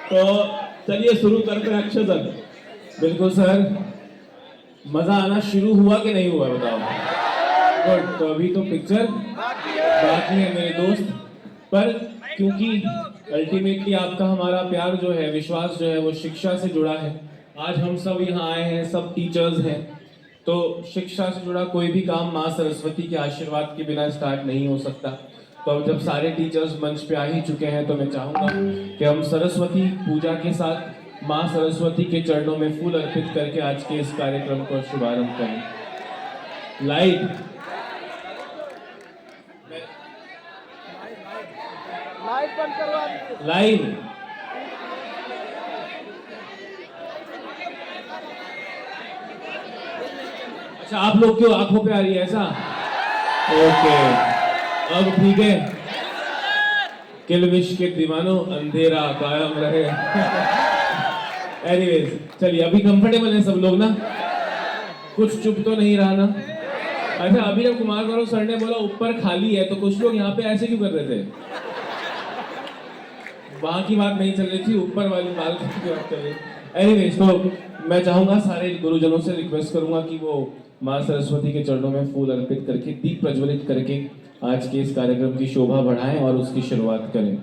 तो चलिए शुरू करते हैं अक्षय सर। बिल्कुल सर, मजा आना शुरू हुआ कि नहीं हुआ बताओ। गुड, तो अभी तो पिक्चर बाकी है मेरे दोस्त, पर क्योंकि अल्टीमेटली आपका हमारा प्यार जो है, विश्वास जो है वो शिक्षा से जुड़ा है। आज हम सब यहाँ आए हैं, सब टीचर्स हैं, तो शिक्षा से जुड़ा कोई भी काम माँ सरस्वती के आशीर्वाद के बिना स्टार्ट नहीं हो सकता। तो अब जब सारे टीचर्स मंच पे आ ही चुके हैं तो मैं चाहूँगा कि हम सरस्वती पूजा के साथ माँ सरस्वती के चरणों में फूल अर्पित करके आज के इस कार्यक्रम का शुभारंभ करें। लाइट लाइन अच्छा, आप लोग क्यों आंखों पे आ रही है ऐसा? ओके, अब ठीक है। किल विश के दीवानों, अंधेरा कायम रहे। एनीवेज, चलिए अभी कंफर्टेबल है सब लोग ना? कुछ चुप तो नहीं रहा ना? अच्छा, अभिनव कुमार गौरव सर ने बोला ऊपर खाली है, तो कुछ लोग यहाँ पे ऐसे क्यों कर रहे थे? वहां की बात नहीं चल रही थी, ऊपर वाली बालकनी की बात चल रही। एनीवेज, तो मैं चाहूंगा सारे गुरुजनों से रिक्वेस्ट करूंगा कि वो माँ सरस्वती के चरणों में फूल अर्पित करके, दीप प्रज्वलित करके आज के इस कार्यक्रम की शोभा बढ़ाएं और उसकी शुरुआत करें।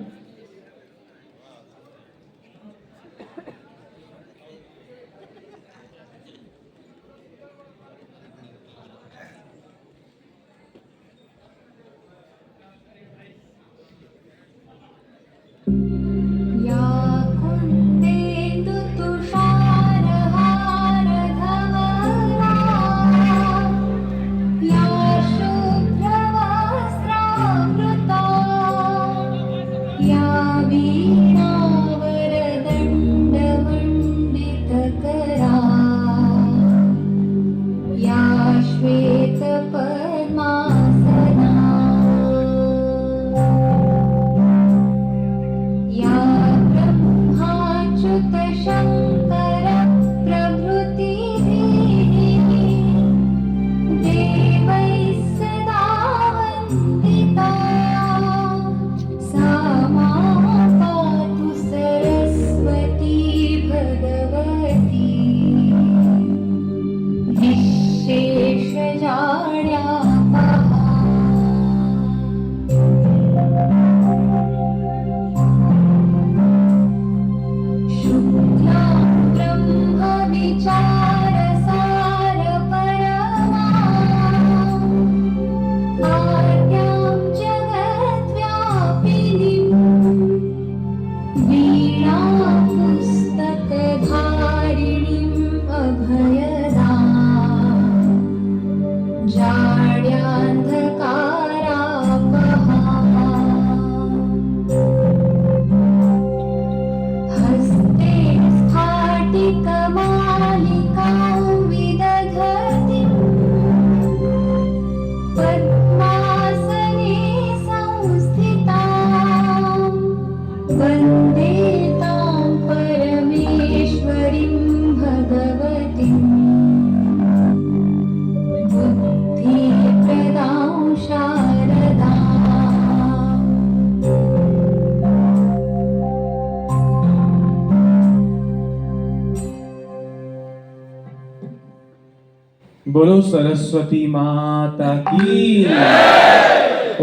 बोलो सरस्वती माता की।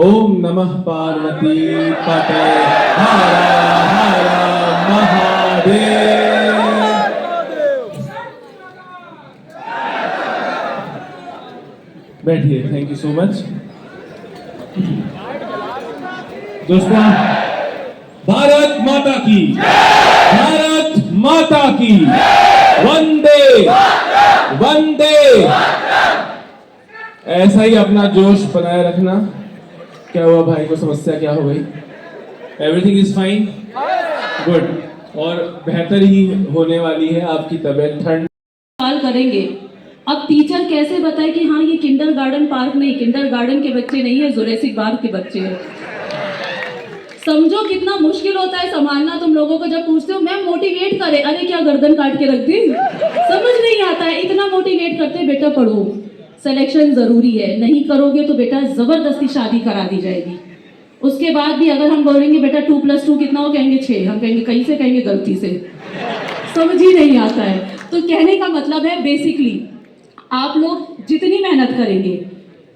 ओम नमः पार्वती पते हर हर महादेव। बैठिए, थैंक यू सो मच दोस्तों। भारत माता की, भारत माता की, वंदे वंदे। ऐसा ही अपना जोश बनाए रखना। क्या हुआ भाई को, समस्या क्या हो गई? Everything is fine, good. और बेहतर ही होने वाली है आपकी तबीयत। ठंड सवाल करेंगे, अब टीचर कैसे बताए कि हाँ ये किंडरगार्टन पार्क नहीं, किंडरगार्टन के बच्चे नहीं है, जुरासिक पार्क के बच्चे हैं। समझो कितना मुश्किल होता है संभालना तुम लोगों को। जब पूछते हो मैम मोटिवेट करे, अरे क्या गर्दन काट के रख दी, समझ नहीं आता है। इतना मोटिवेट करते बेटा पढ़ो, सिलेक्शन जरूरी है, नहीं करोगे तो बेटा जबरदस्ती शादी करा दी जाएगी। उसके बाद भी अगर हम बोलेंगे बेटा 2+2 कितना हो, कहेंगे 6, हम कहेंगे कहीं से, कहेंगे गलती से, समझ ही नहीं आता है। तो कहने का मतलब है बेसिकली आप लोग जितनी मेहनत करेंगे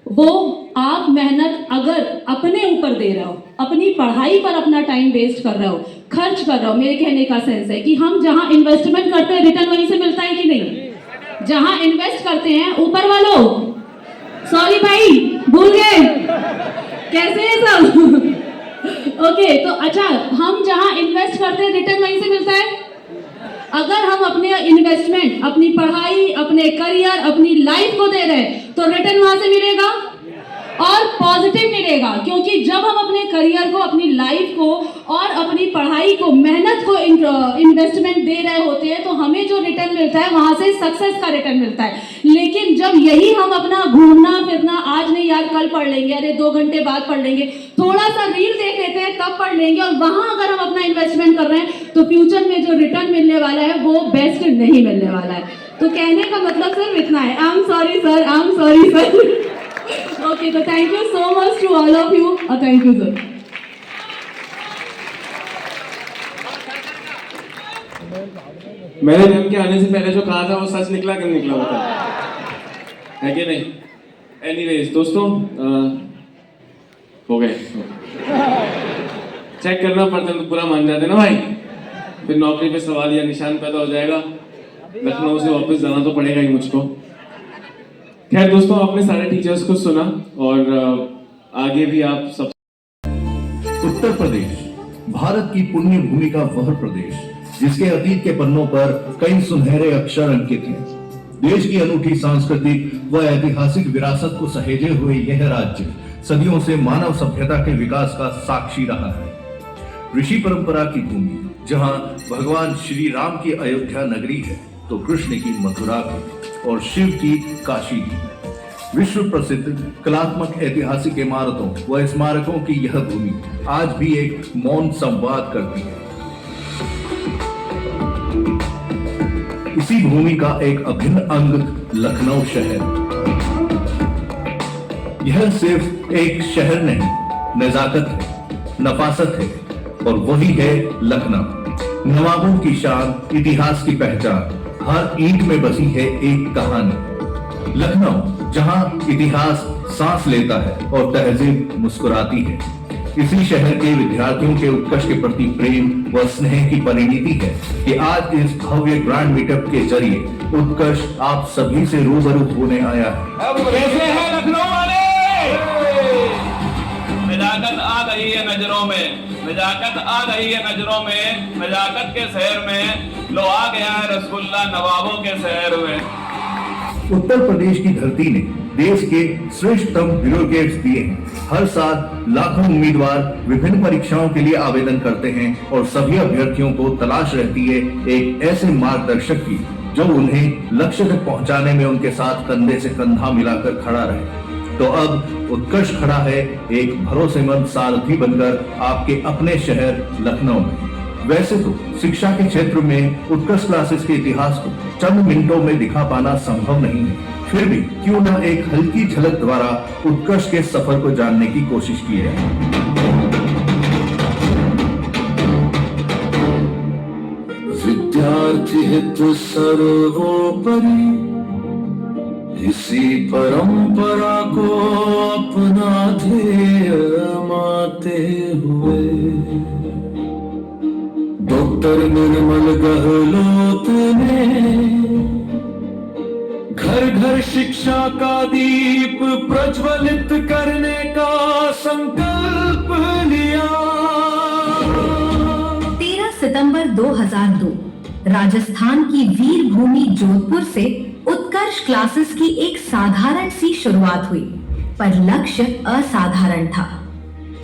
वो आप मेहनत अगर अपने ऊपर दे रहे हो, अपनी पढ़ाई पर अपना टाइम वेस्ट कर रहे हो, खर्च कर रहे हो, मेरे कहने का सेंस है कि हम जहां इन्वेस्टमेंट करते हैं रिटर्न वहीं से मिलता है कि नहीं। जहां इन्वेस्ट करते हैं ऊपर वालों, सॉरी भाई भूल गए कैसे है सब ओके तो अच्छा, हम जहां इन्वेस्ट करते हैं रिटर्न वहीं से मिलता है। अगर हम अपने इन्वेस्टमेंट, अपनी पढ़ाई, अपने करियर, अपनी लाइफ को दे रहे हैं तो रिटर्न वहां से मिलेगा और पॉजिटिव मिलेगा, क्योंकि जब हम अपने करियर को, अपनी लाइफ को और अपनी पढ़ाई को, मेहनत को इन्वेस्टमेंट दे रहे होते हैं तो हमें जो रिटर्न मिलता है वहां से सक्सेस का रिटर्न मिलता है। लेकिन जब यही हम अपना घूमना फिरना, आज नहीं यार कल पढ़ लेंगे, अरे 2 घंटे बाद पढ़ लेंगे, थोड़ा सा रील देख लेते हैं तब पढ़ लेंगे, और वहां अगर हम अपना इन्वेस्टमेंट कर रहे हैं तो फ्यूचर में जो रिटर्न मिलने वाला है वो बेस्ट नहीं मिलने वाला है। तो कहने का मतलब सिर्फ इतना है। I am sorry sir, I am sorry sir okay, तो thank you so much to all of you, और थैंक यू सर। मैंने जम के आने से पहले जो कहा था वो सच निकला कि नहीं निकला होता है कि नहीं। एनीवेज दोस्तों, हो गए, चेक करना पड़ता है तो पूरा मान जाते ना भाई, फिर नौकरी पे सवाल या निशान पैदा हो जाएगा, लखनऊ से वापस जाना तो पड़ेगा ही मुझको। खैर दोस्तों, आपने सारे टीचर्स को सुना और आगे भी आप सब। उत्तर प्रदेश भारत की पुण्य भूमि का वह प्रदेश जिसके अतीत के पन्नों पर कई सुनहरे अक्षर अंकित हैं। देश की अनूठी सांस्कृतिक व ऐतिहासिक विरासत को सहेजे हुए यह राज्य सदियों से मानव सभ्यता के विकास का साक्षी रहा है। ऋषि परंपरा की भूमि, जहां भगवान श्री राम की अयोध्या नगरी है तो कृष्ण की मथुरा भी और शिव की काशी भी। विश्व प्रसिद्ध कलात्मक ऐतिहासिक इमारतों व स्मारकों की यह भूमि आज भी एक मौन संवाद करती है। इसी भूमि का एक अभिन्न अंग लखनऊ शहर। यह सिर्फ एक शहर नहीं, नजाकत है, नफासत है, और वही है लखनऊ। नवाबों की शान, इतिहास की पहचान, हर ईंट में बसी है एक कहानी। लखनऊ जहां इतिहास सांस लेता है और तहजीब मुस्कुराती है। इसी शहर के विद्यार्थियों के उत्कर्ष के प्रति प्रेम व स्नेह की परिणति है कि आज इस भव्य ग्रैंड मीटअप के जरिए उत्कर्ष आप सभी से रूबरू होने आया है। अब कैसे है लखनऊ वाले? नजाकत आ गई है नजरों में, नजाकत आ गई है नजरों में, नजाकत के शहर में लो आ गया है रसगुल्ला नवाबों के शहर में। उत्तर प्रदेश की धरती ने देश के श्रेष्ठतम ब्यूरोक्रेट्स दिए हैं। हर साल लाखों उम्मीदवार विभिन्न परीक्षाओं के लिए आवेदन करते हैं और सभी अभ्यर्थियों को तलाश रहती है एक ऐसे मार्गदर्शक की जो उन्हें लक्ष्य तक पहुंचाने में उनके साथ कंधे से कंधा मिलाकर खड़ा रहे। तो अब उत्कर्ष खड़ा है एक भरोसेमंद सारथी बनकर आपके अपने शहर लखनऊ में। वैसे तो शिक्षा के क्षेत्र में उत्कर्ष क्लासेस के इतिहास को चंद मिनटों में दिखा पाना संभव नहीं है, फिर भी क्यों न एक हल्की झलक द्वारा उत्कर्ष के सफर को जानने की कोशिश की है। विद्यार्थी हित सर्वोपरि, इसी परंपरा को अपना ध्येय मानते हुए डॉक्टर निर्मल गहलोत ने घर घर शिक्षा का दीप प्रज्वलित करने का संकल्प लिया। 13 सितंबर 2002 राजस्थान की वीर भूमि जोधपुर से उत्कर्ष क्लासेस की एक साधारण सी शुरुआत हुई, पर लक्ष्य असाधारण था।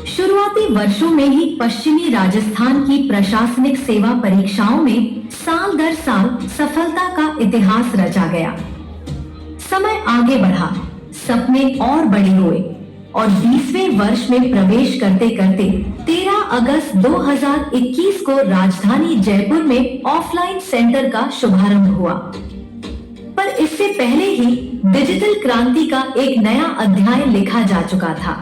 शुरुआती वर्षों में ही पश्चिमी राजस्थान की प्रशासनिक सेवा परीक्षाओं में साल दर साल सफलता का इतिहास रचा गया। समय आगे बढ़ा, सपने और बड़े हुए और 20वें वर्ष में प्रवेश करते करते 13 अगस्त 2021 को राजधानी जयपुर में ऑफलाइन सेंटर का शुभारंभ हुआ। पर इससे पहले ही डिजिटल क्रांति का एक नया अध्याय लिखा जा चुका था।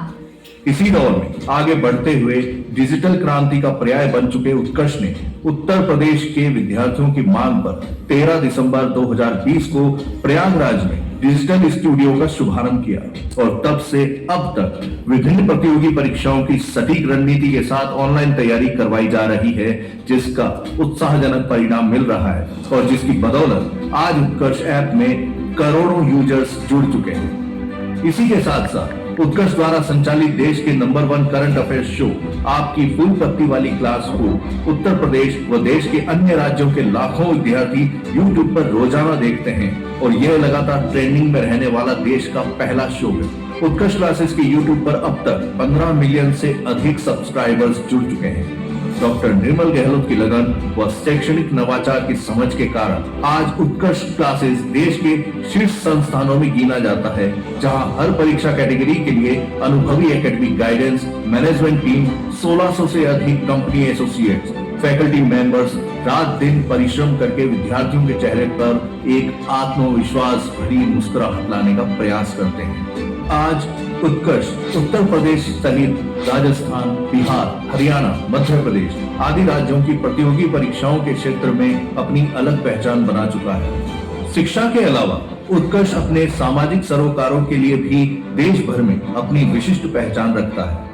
इसी दौर में आगे बढ़ते हुए डिजिटल क्रांति का पर्याय बन चुके उत्कर्ष ने उत्तर प्रदेश के विद्यार्थियों की मांग पर 13 दिसंबर 2020 को प्रयागराज में डिजिटल स्टूडियो का शुभारंभ किया और तब से अब तक विभिन्न प्रतियोगी परीक्षाओं की सटीक रणनीति के साथ ऑनलाइन तैयारी करवाई जा रही है, जिसका उत्साहजनक परिणाम मिल रहा है और जिसकी बदौलत आज उत्कर्ष ऐप में करोड़ों यूजर्स जुड़ चुके हैं। इसी के साथ साथ उत्कर्ष द्वारा संचालित देश के नंबर 1 करंट अफेयर्स शो आपकी फुल पत्ती वाली क्लास को उत्तर प्रदेश व देश के अन्य राज्यों के लाखों विद्यार्थी YouTube पर रोजाना देखते हैं और यह लगातार ट्रेंडिंग में रहने वाला देश का पहला शो है। उत्कर्ष क्लासेस के YouTube पर अब तक 15 मिलियन से अधिक सब्सक्राइबर्स जुड़ चुके हैं। डॉक्टर निर्मल गहलोत की लगन व शैक्षणिक नवाचार की समझ के कारण आज उत्कर्ष क्लासेस देश के शीर्ष संस्थानों में गिना जाता है, जहां हर परीक्षा कैटेगरी के लिए अनुभवी एकेडमिक गाइडेंस, मैनेजमेंट टीम, 1600 से अधिक कंपनी एसोसिएट्स, फैकल्टी मेंबर्स रात दिन परिश्रम करके विद्यार्थियों के चेहरे पर एक आत्मविश्वास भरी मुस्कुराहट लाने का प्रयास करते हैं। आज उत्कर्ष उत्तर प्रदेश सहित राजस्थान, बिहार, हरियाणा, मध्य प्रदेश आदि राज्यों की प्रतियोगी परीक्षाओं के क्षेत्र में अपनी अलग पहचान बना चुका है। शिक्षा के अलावा उत्कर्ष अपने सामाजिक सरोकारों के लिए भी देश भर में अपनी विशिष्ट पहचान रखता है।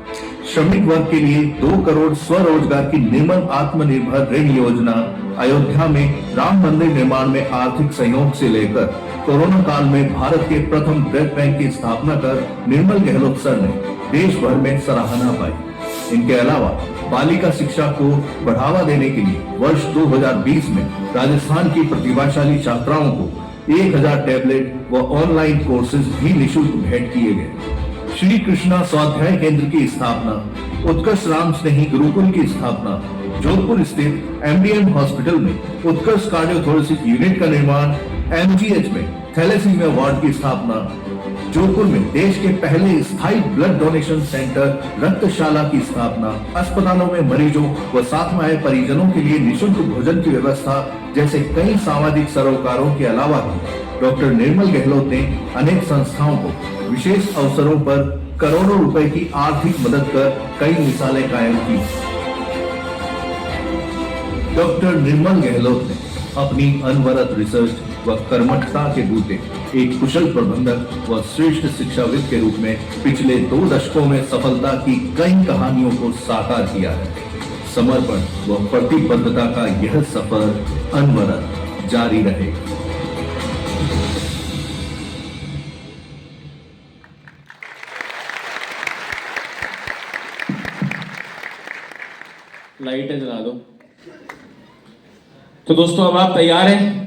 श्रमिक वर्ग के लिए 2 करोड़ स्वरोजगार की निर्मल आत्मनिर्भर ऋण योजना, अयोध्या में राम मंदिर निर्माण में आर्थिक सहयोग से लेकर कोरोना काल में भारत के प्रथम ब्लड बैंक की स्थापना कर निर्मल गहलोत सर ने देश भर में सराहना पाई। इनके अलावा बालिका शिक्षा को बढ़ावा देने के लिए वर्ष 2020 में राजस्थान की प्रतिभाशाली छात्राओं को 1000 टैबलेट व ऑनलाइन कोर्सेज भी निःशुल्क भेंट किए गए। श्री कृष्णा स्वाध्याय केंद्र की स्थापना, उत्कर्ष राम स्नेही गुरुकुल की स्थापना, जोधपुर स्थित MDM हॉस्पिटल में उत्कर्ष कार्डियोथोरेसिक यूनिट का निर्माण, MGH में थैलेसीमिया वार्ड की स्थापना, जोधपुर में देश के पहले स्थायी ब्लड डोनेशन सेंटर रक्तशाला की स्थापना, अस्पतालों में मरीजों व साथ में आए परिजनों के लिए निःशुल्क भोजन की व्यवस्था जैसे कई सामाजिक सरोकारों के अलावा भी डॉक्टर निर्मल गहलोत ने अनेक संस्थाओं को विशेष अवसरों पर करोड़ों रुपए की आर्थिक मदद कर कई मिसालें कायम की। डॉक्टर निर्मल गहलोत ने अपनी अनवरत रिसर्च व कर्मठता के बूते एक कुशल प्रबंधक व श्रेष्ठ शिक्षाविद के रूप में पिछले 2 दशकों में सफलता की कई कहानियों को साकार किया है। समर्पण व प्रतिबद्धता का यह सफर अनवरत जारी रहेगा। लाइटें जला दो। तो दोस्तों अब आप तैयार हैं?